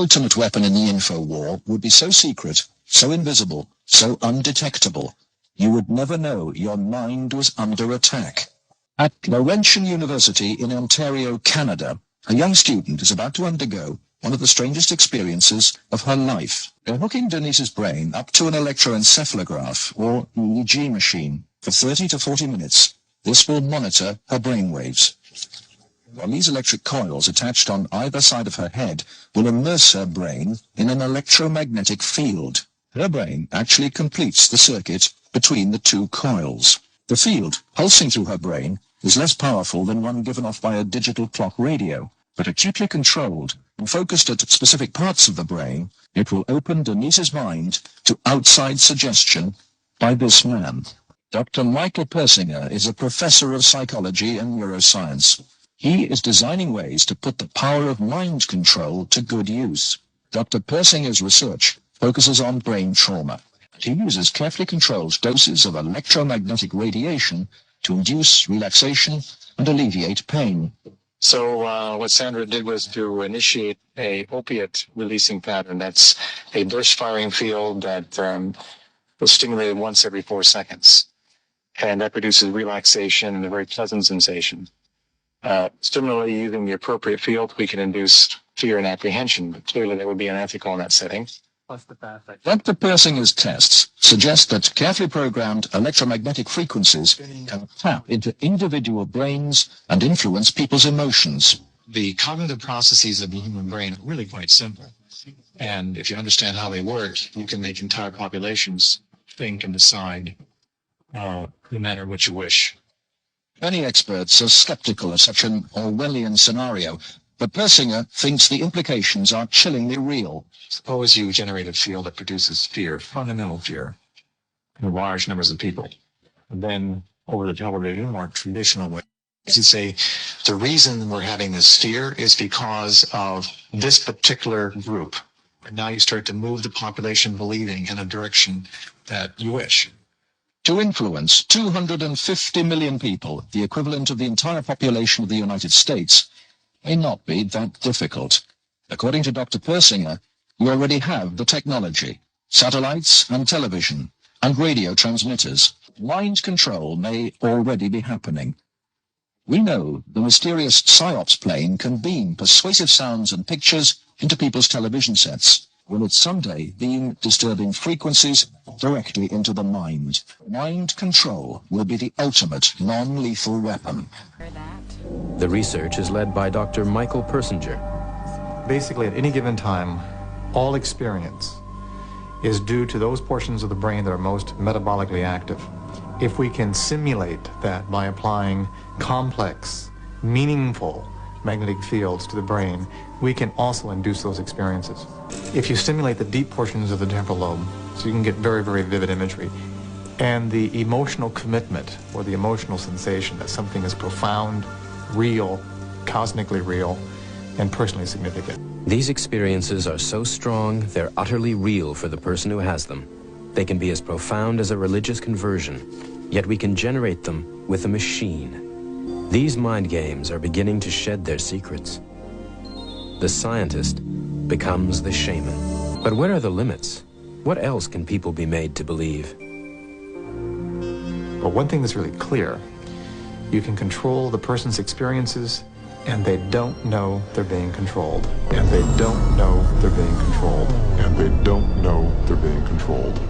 ultimate weapon in the info war would be so secret, so invisible, so undetectable, you would never know your mind was under attack. At Laurentian University in Ontario, Canada, a young student is about to undergo one of the strangest experiences of her life. They're hooking Denise's brain up to an electroencephalograph, or EEG machine, for 30 to 40 minutes. This will monitor her brainwaves. While these electric coils attached on either side of her head will immerse her brain in an electromagnetic field. Her brain actually completes the circuit between the two coils. The field pulsing through her brain is less powerful than one given off by a digital clock radio, but acutely controlled and focused at specific parts of the brain, it will open Denise's mind to outside suggestion by this man. Dr. Michael Persinger is a professor of psychology and neuroscience. He is designing ways to put the power of mind control to good use. Dr. Persinger's research focuses on brain trauma. He uses carefully controlled doses of electromagnetic radiation to induce relaxation and alleviate pain. So what Sandra did was to initiate a opiate releasing pattern. That's a burst firing field that was stimulated once every 4 seconds. And that produces relaxation and a very pleasant sensation. Similarly, using the appropriate field, we can induce fear and apprehension, but clearly that would be unethical in that setting. Dr. Persinger's tests suggest that carefully programmed electromagnetic frequencies can tap into individual brains and influence people's emotions. The cognitive processes of the human brain are really quite simple. And if you understand how they work, you can make entire populations think and decide no matter what you wish. Many experts are skeptical of such an Orwellian scenario, but Persinger thinks the implications are chillingly real. Suppose you generate a field that produces fear, fundamental fear, in large numbers of people. And then over the television, more traditional way, you say, the reason we're having this fear is because of this particular group. And now you start to move the population believing in a direction that you wish. To influence 250 million people, the equivalent of the entire population of the United States, may not be that difficult. According to Dr. Persinger, we already have the technology, satellites and television, and radio transmitters. Mind control may already be happening. We know the mysterious PSYOPs plane can beam persuasive sounds and pictures into people's television sets. Will it someday beam disturbing frequencies directly into the mind? Mind control will be the ultimate non-lethal weapon. The research is led by Dr. Michael Persinger. Basically, at any given time, all experience is due to those portions of the brain that are most metabolically active. If we can simulate that by applying complex, meaningful magnetic fields to the brain, we can also induce those experiences. If you stimulate the deep portions of the temporal lobe, so you can get very, very vivid imagery, and the emotional commitment or the emotional sensation that something is profound, real, cosmically real, and personally significant. These experiences are so strong, they're utterly real for the person who has them. They can be as profound as a religious conversion, yet we can generate them with a machine. These mind games are beginning to shed their secrets. The scientist becomes the shaman. But where are the limits? What else can people be made to believe? But one thing that's really clear, you can control the person's experiences, and they don't know they're being controlled. And they don't know they're being controlled. And they don't know they're being controlled.